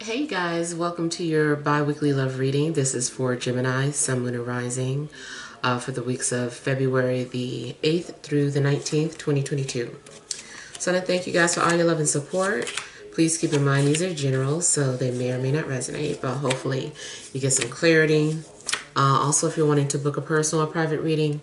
Hey guys, welcome to your bi-weekly love reading. This is for Gemini, Sun, Moon, and Rising for the weeks of February the 8th through the 19th, 2022. So I want to thank you guys for all your love and support. Please keep in mind these are general, so they may or may not resonate, but hopefully you get some clarity. Also, if you're wanting to book a personal or private reading,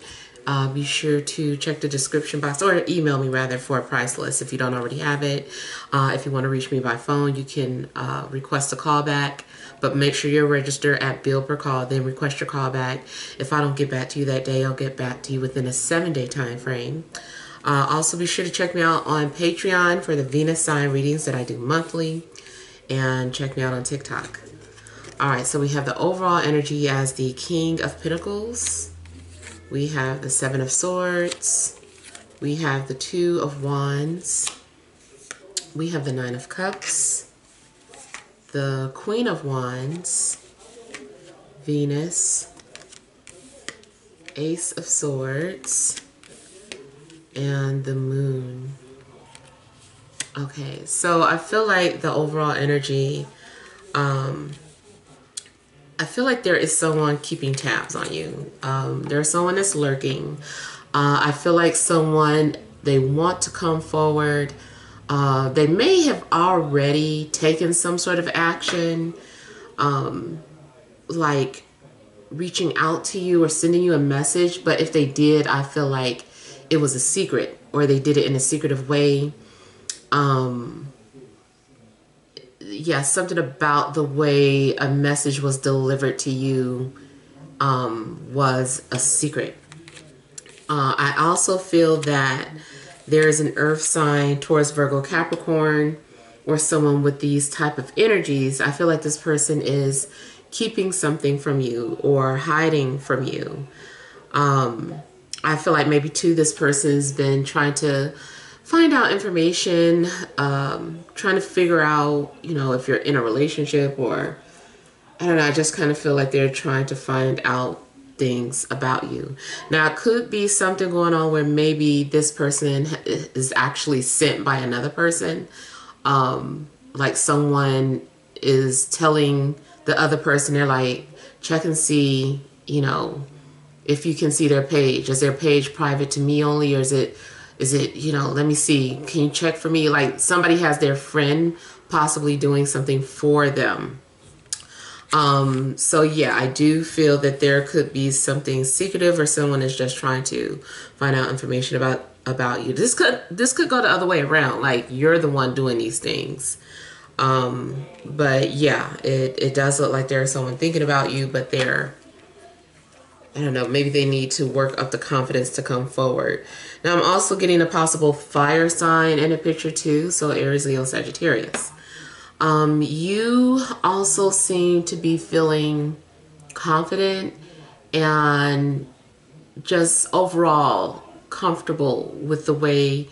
be sure to check the description box or email me rather for a price list if you don't already have it. If you want to reach me by phone, you can request a callback, but make sure you're registered at bill per call, then request your callback. If I don't get back to you that day, I'll get back to you within a 7-day time frame. Also, be sure to check me out on Patreon for the Venus sign readings that I do monthly, and check me out on TikTok. All right, so we have the overall energy as the King of Pentacles. We have the Seven of Swords. We have the Two of Wands. We have the Nine of Cups. The Queen of Wands. Venus. Ace of Swords. And the Moon. Okay, so I feel like the overall energy, I feel like there is someone keeping tabs on you. There's someone that's lurking. I feel like someone, they want to come forward. They may have already taken some sort of action, like reaching out to you or sending you a message. But if they did, I feel like it was a secret, or they did it in a secretive way. Yeah, something about the way a message was delivered to you was a secret. I also feel that there is an earth sign towards Virgo, Capricorn, or someone with these type of energies. I feel like this person is keeping something from you or hiding from you. I feel like maybe too, this person's been trying to find out information, trying to figure out, you know, if you're in a relationship, or I don't know, I just kind of feel like they're trying to find out things about you. Now, it could be something going on where maybe this person is actually sent by another person. Like someone is telling the other person, they're like, check and see, you know, if you can see their page. Is their page private to me only, or is it, you know, let me see, can you check for me? Like somebody has their friend possibly doing something for them. So yeah, I do feel that there could be something secretive, or someone is just trying to find out information about you. This could go the other way around, like you're the one doing these things. But yeah, it does look like there's someone thinking about you, but they're, I don't know, maybe they need to work up the confidence to come forward. Now, I'm also getting a possible fire sign in a picture too, so Aries, Leo, Sagittarius. You also seem to be feeling confident and just overall comfortable with the way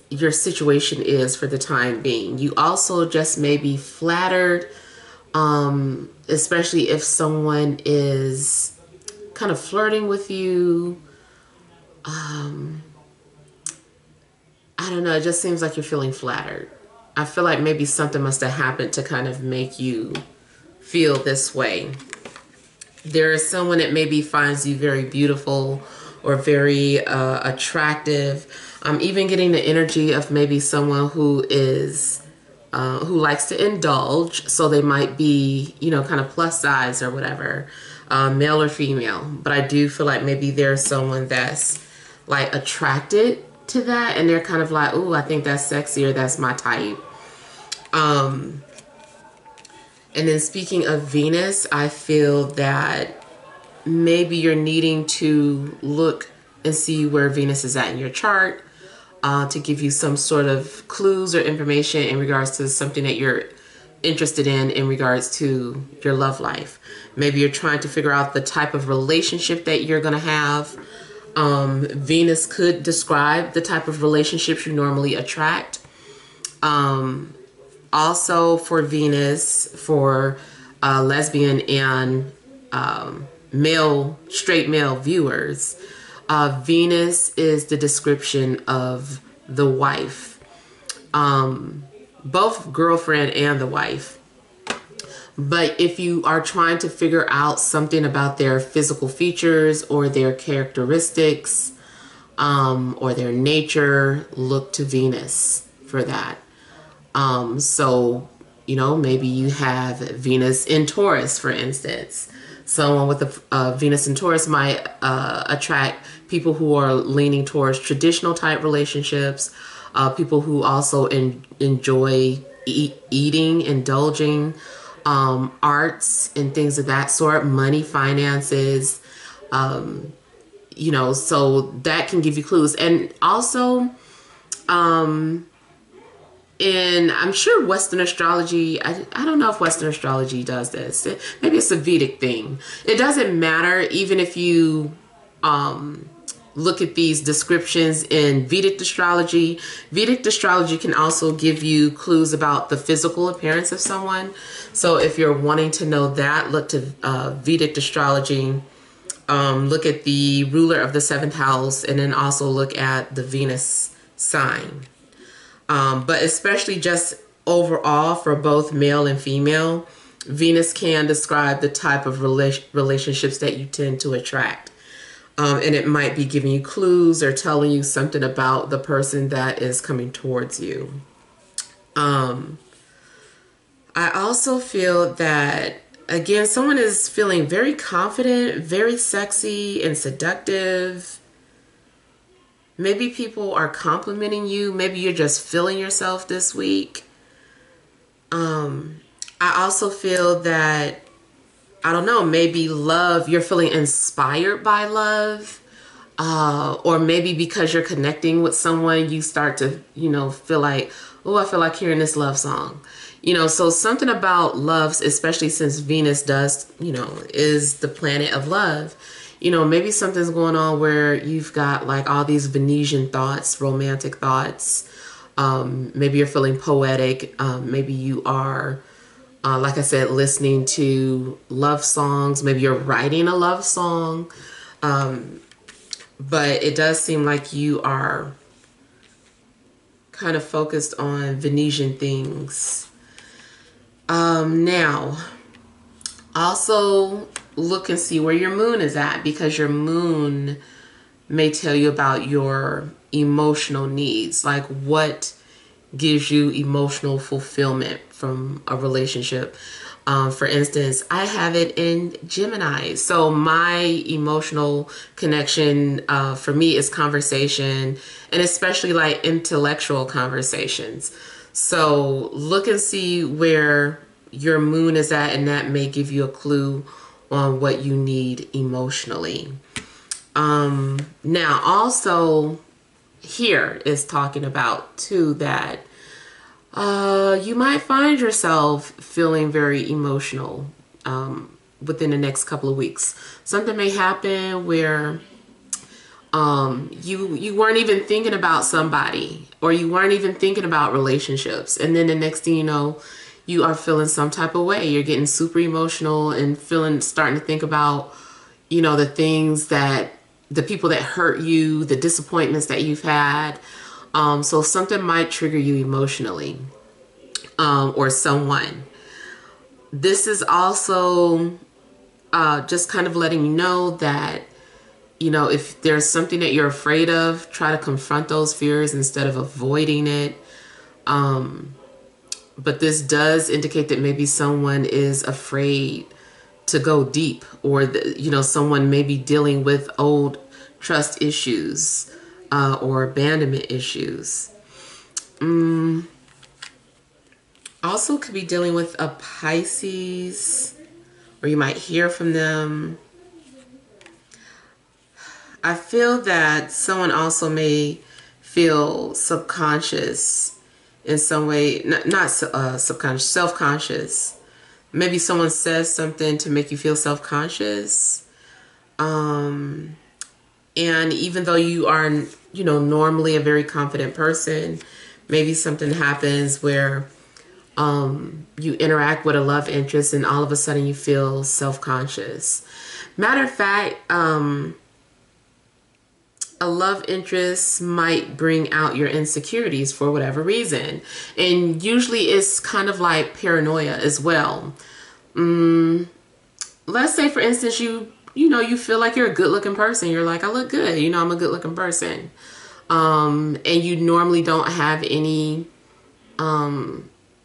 your situation is for the time being. You also just may be flattered, especially if someone is kind of flirting with you. I don't know, it just seems like you're feeling flattered. I feel like maybe something must have happened to kind of make you feel this way. There is someone that maybe finds you very beautiful or very attractive. I'm even getting the energy of maybe someone who is who likes to indulge, so they might be, you know, kind of plus size or whatever, male or female. But I do feel like maybe there's someone that's like attracted to that, and they're kind of like, ooh, I think that's sexy, or that's my type. And then speaking of Venus, I feel that maybe you're needing to look and see where Venus is at in your chart, to give you some sort of clues or information in regards to something that you're interested in regards to your love life. Maybe you're trying to figure out the type of relationship that you're going to have. Venus could describe the type of relationships you normally attract. Also for Venus, for lesbian and straight male viewers, Venus is the description of the wife, both girlfriend and the wife. But if you are trying to figure out something about their physical features or their characteristics, or their nature, look to Venus for that. So, you know, maybe you have Venus in Taurus, for instance. Someone with a Venus in Taurus might attract people who are leaning towards traditional type relationships, people who also enjoy eating, indulging, arts and things of that sort, money, finances, you know, so that can give you clues. And also, and I'm sure Western astrology, I don't know if Western astrology does this. Maybe it's a Vedic thing. It doesn't matter even if you look at these descriptions in Vedic astrology. Vedic astrology can also give you clues about the physical appearance of someone. So if you're wanting to know that, look to Vedic astrology. Look at the ruler of the 7th house, and then also look at the Venus sign. But especially just overall for both male and female, Venus can describe the type of relationships that you tend to attract. And it might be giving you clues or telling you something about the person that is coming towards you. I also feel that, again, someone is feeling very confident, very sexy and seductive. Maybe people are complimenting you. Maybe you're just feeling yourself this week. I also feel that, I don't know, maybe love, you're feeling inspired by love. Or maybe because you're connecting with someone, you start to, you know, feel like, oh, I feel like hearing this love song. You know, so something about love, especially since Venus does, you know, is the planet of love. You know, maybe something's going on where you've got like all these Venetian thoughts, romantic thoughts. Maybe you're feeling poetic. Maybe you are, like I said, listening to love songs. Maybe you're writing a love song. But it does seem like you are kind of focused on Venetian things. Now, also look and see where your moon is at, because your moon may tell you about your emotional needs, like what gives you emotional fulfillment from a relationship. For instance, I have it in Gemini. So my emotional connection for me is conversation, and especially like intellectual conversations. So look and see where your moon is at, and that may give you a clue on what you need emotionally. Now also here is talking about too that you might find yourself feeling very emotional within the next couple of weeks. Something may happen where you weren't even thinking about somebody, or you weren't even thinking about relationships, and then the next thing you know, you are feeling some type of way. You're getting super emotional and starting to think about, you know, the things that, the people that hurt you, the disappointments that you've had. So something might trigger you emotionally, or someone. This is also just kind of letting you know that, you know, if there's something that you're afraid of, try to confront those fears instead of avoiding it. But this does indicate that maybe someone is afraid to go deep, or, you know, someone may be dealing with old trust issues or abandonment issues. Also could be dealing with a Pisces, or you might hear from them. I feel that someone also may feel subconscious in some way, not subconscious, self-conscious. Maybe someone says something to make you feel self-conscious. And even though you are, you know, normally a very confident person, maybe something happens where you interact with a love interest and all of a sudden you feel self-conscious. Matter of fact, a love interest might bring out your insecurities for whatever reason. And usually it's kind of like paranoia as well. let's say for instance, you feel like you're a good looking person. You're like, I look good. I'm a good looking person. And you normally don't have any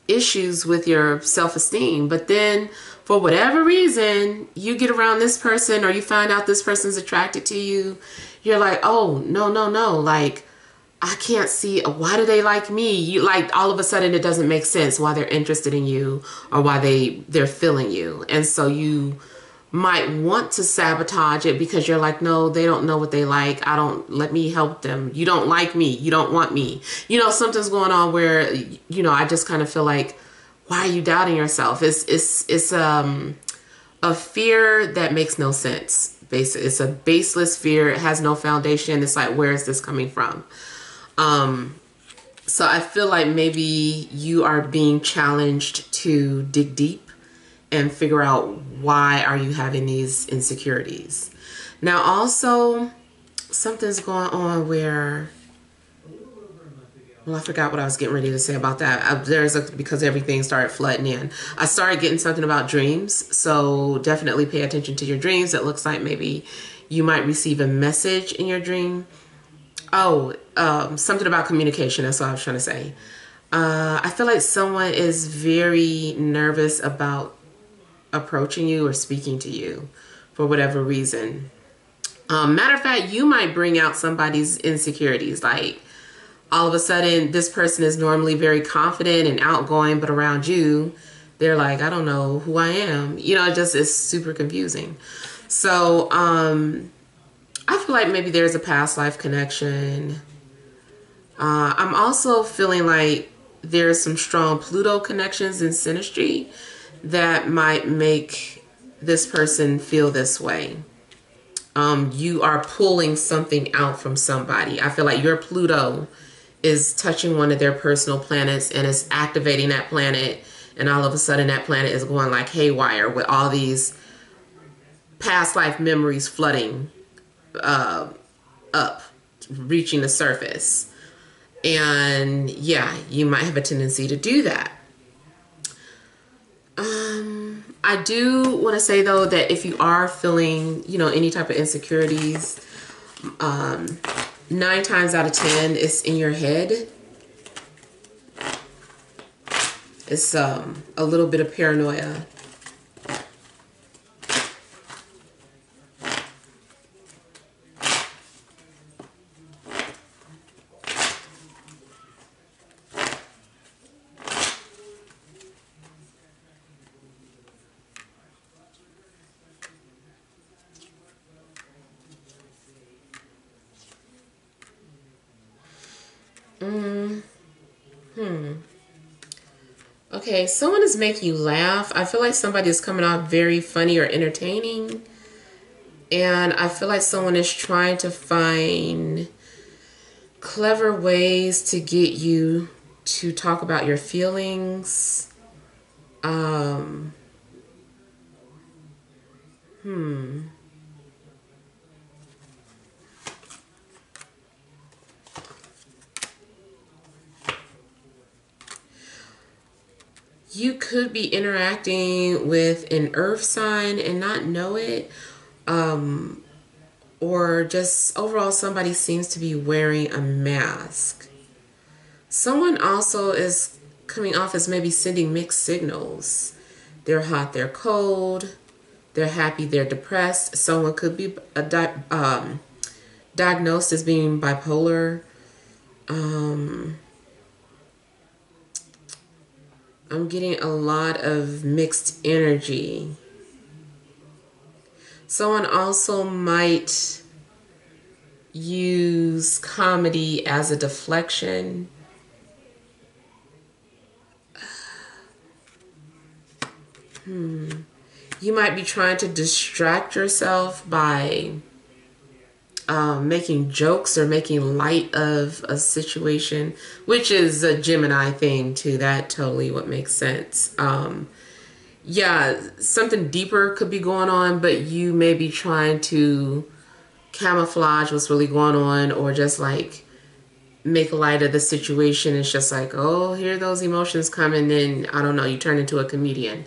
issues with your self-esteem, but then for whatever reason you get around this person or you find out this person's attracted to you, you're like, oh no, like I can't see, why do they like me? You like, all of a sudden it doesn't make sense why they're interested in you or why they're feeling you. And so you might want to sabotage it because you're like, no, they don't know what they like. Let me help them. You don't like me. You don't want me. Something's going on where, I just kind of feel like, why are you doubting yourself? It's a fear that makes no sense. It's a baseless fear. It has no foundation. It's like, where is this coming from? So I feel like maybe you are being challenged to dig deep and figure out why are you having these insecurities. Now also, something's going on where, well, I forgot what I was getting ready to say about that. Because everything started flooding in. I started getting something about dreams, so definitely pay attention to your dreams. It looks like maybe you might receive a message in your dream. Oh, something about communication. That's what I was trying to say. I feel like someone is very nervous about approaching you or speaking to you for whatever reason. Matter of fact, you might bring out somebody's insecurities. Like, all of a sudden, this person is normally very confident and outgoing, but around you, they're like, I don't know who I am. It's super confusing. So, I feel like maybe there's a past life connection. I'm also feeling like there's some strong Pluto connections in synastry that might make this person feel this way. You are pulling something out from somebody. I feel like your Pluto is touching one of their personal planets and is activating that planet, and all of a sudden that planet is going like haywire with all these past life memories flooding up, reaching the surface. And yeah, you might have a tendency to do that. I do want to say though that if you are feeling, any type of insecurities, 9 times out of 10, it's in your head. It's a little bit of paranoia. Okay, someone is making you laugh. I feel like somebody is coming off very funny or entertaining. And I feel like someone is trying to find clever ways to get you to talk about your feelings. You could be interacting with an earth sign and not know it. Or just overall somebody seems to be wearing a mask. Someone also is coming off as maybe sending mixed signals. They're hot, they're cold, they're happy, they're depressed. Someone could be diagnosed as being bipolar. I'm getting a lot of mixed energy. Someone also might use comedy as a deflection. You might be trying to distract yourself by making jokes or making light of a situation, which is a Gemini thing too. That totally would make sense. Yeah, something deeper could be going on, but you may be trying to camouflage what's really going on, or just like make light of the situation. It's just like, oh, here those emotions come, and then I don't know, you turn into a comedian.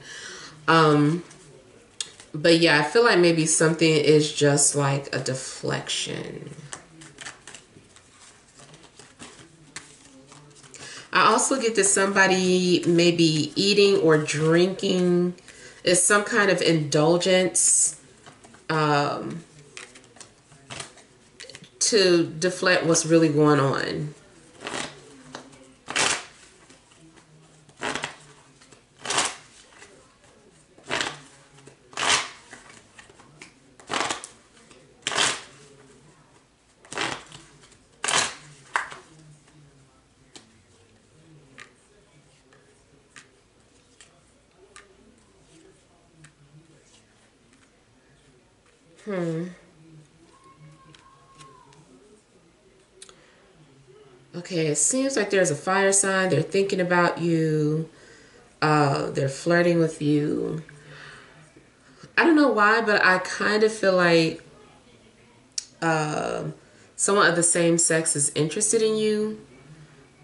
But yeah, I feel like maybe something is just like a deflection. I also get that somebody may be eating or drinking is some kind of indulgence to deflect what's really going on. Okay, it seems like there's a fire sign. They're thinking about you. They're flirting with you. I don't know why, but I kind of feel like someone of the same sex is interested in you,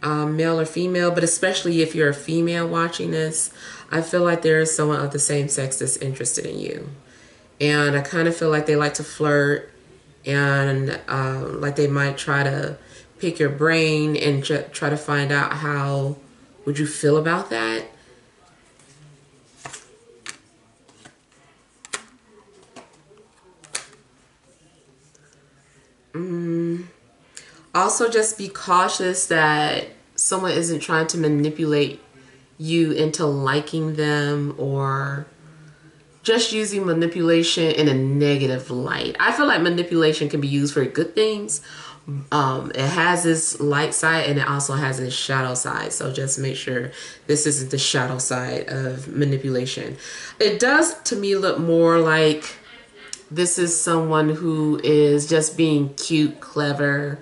male or female, but especially if you're a female watching this, I feel like there is someone of the same sex that's interested in you. And I kind of feel like they like to flirt, and like they might try to pick your brain and try to find out how would you feel about that. Also, just be cautious that someone isn't trying to manipulate you into liking them, or just using manipulation in a negative light. I feel like manipulation can be used for good things. It has this light side and it also has this shadow side. So just make sure this isn't the shadow side of manipulation. It does to me look more like this is someone who is just being cute, clever,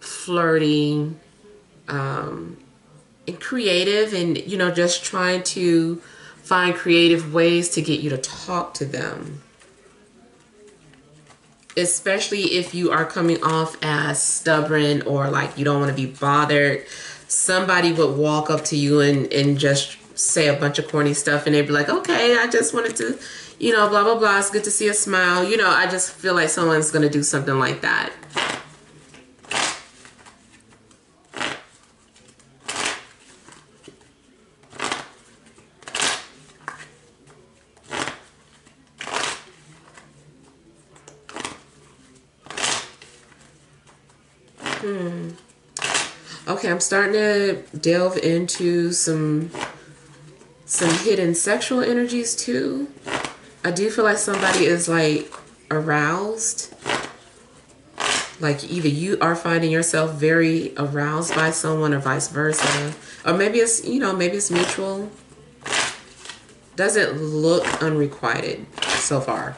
flirty, and creative, and just trying to find creative ways to get you to talk to them. Especially if you are coming off as stubborn or like you don't want to be bothered. Somebody would walk up to you and just say a bunch of corny stuff, and they'd be like, okay, I just wanted to, blah, blah, blah. It's good to see a smile. I just feel like someone's going to do something like that. Okay, I'm starting to delve into some hidden sexual energies too. I do feel like somebody is like aroused. Like either you are finding yourself very aroused by someone or vice versa. Or maybe it's, maybe it's mutual. Doesn't look unrequited so far.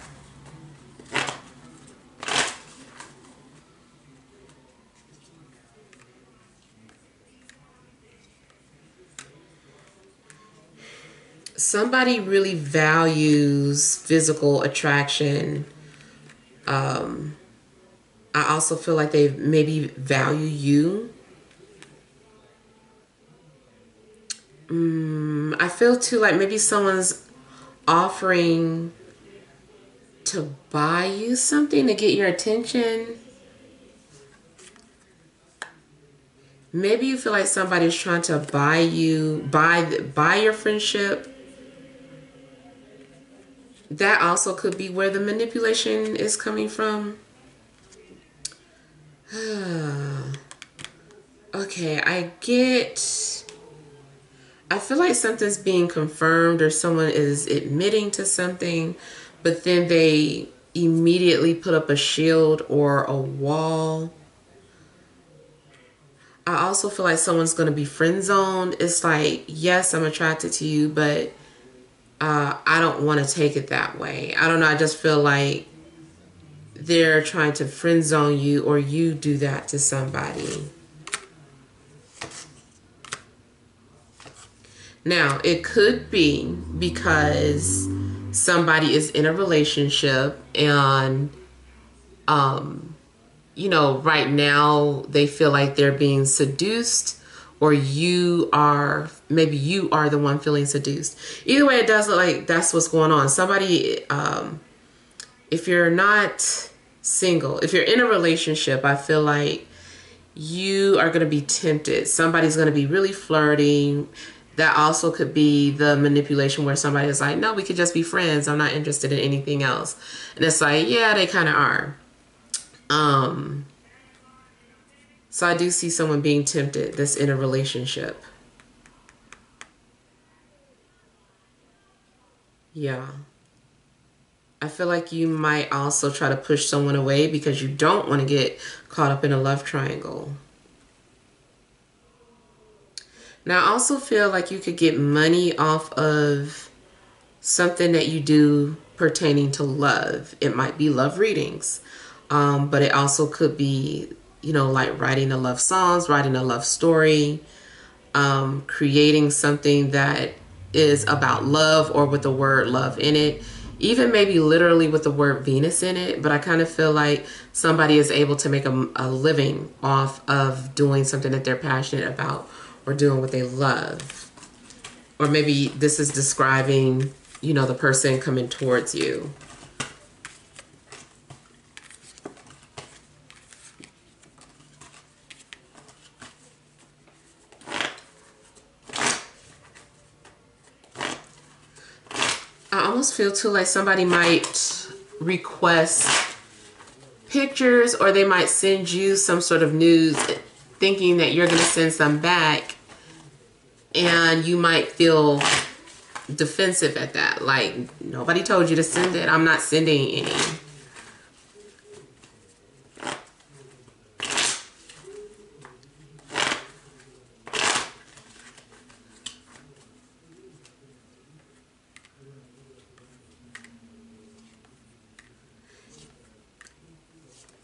Somebody really values physical attraction. I also feel like they maybe value you. I feel too like maybe someone's offering to buy you something to get your attention. Maybe you feel like somebody's trying to buy your friendship. That also could be where the manipulation is coming from. Okay, I feel like something's being confirmed or someone is admitting to something, but then they immediately put up a shield or a wall. I also feel like someone's going to be friend zoned. It's like, yes, I'm attracted to you, but I don't want to take it that way. I don't know. I just feel like they're trying to friend zone you, or you do that to somebody. Now, it could be because somebody is in a relationship and, right now they feel like they're being seduced, or maybe you are the one feeling seduced. Either way, it does look like that's what's going on. Somebody, if you're not single, if you're in a relationship, I feel like you are going to be tempted. Somebody's going to be really flirting. That also could be the manipulation where somebody is like, no, we could just be friends. I'm not interested in anything else. And it's like, yeah, they kind of are. So I do see someone being tempted that's in a relationship. Yeah. I feel like you might also try to push someone away because you don't want to get caught up in a love triangle. Now, I also feel like you could get money off of something that you do pertaining to love. It might be love readings, but it also could be, you know, like writing a love songs, writing a love story, creating something that is about love or with the word love in it. Even maybe literally with the word Venus in it, but I kind of feel like somebody is able to make a living off of doing something that they're passionate about or doing what they love. Or maybe this is describing, you know, the person coming towards you. I almost feel too like somebody might request pictures, or they might send you some sort of news thinking that you're going to send some back, and you might feel defensive at that. Like, nobody told you to send it. I'm not sending any.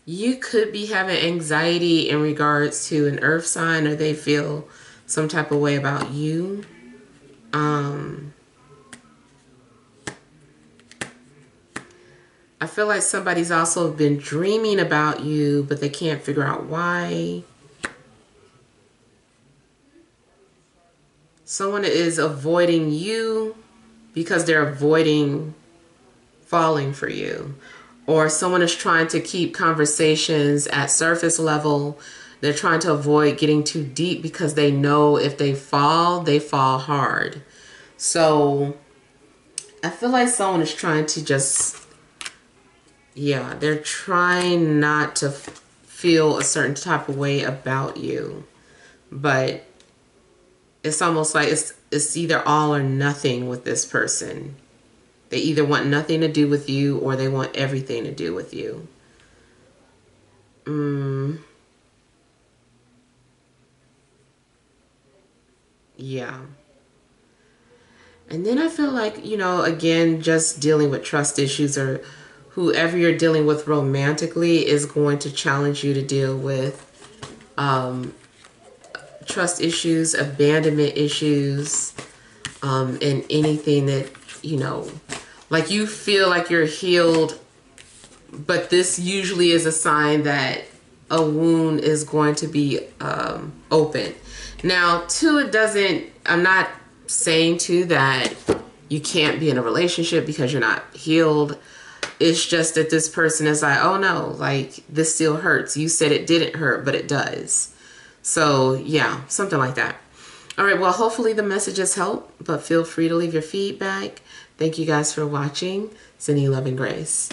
You could be having anxiety in regards to an earth sign, or they feel some type of way about you. I feel like somebody's also been dreaming about you, but they can't figure out why. Someone is avoiding you because they're avoiding falling for you. Or someone is trying to keep conversations at surface level. They're trying to avoid getting too deep because they know if they fall hard. So I feel like someone is trying to just, yeah, they're trying not to feel a certain type of way about you. But it's almost like it's either all or nothing with this person. They either want nothing to do with you, or they want everything to do with you. Yeah. And then I feel like, you know, again, just dealing with trust issues, or whoever you're dealing with romantically is going to challenge you to deal with trust issues, abandonment issues, and anything that, you know, like you feel like you're healed, but this usually is a sign that a wound is going to be open. Now, too, it doesn't, I'm not saying too that you can't be in a relationship because you're not healed. It's just that this person is like, oh no, like this still hurts. You said it didn't hurt, but it does. So yeah, something like that. All right, well, hopefully the messages help, but feel free to leave your feedback. Thank you guys for watching. Sending love and grace.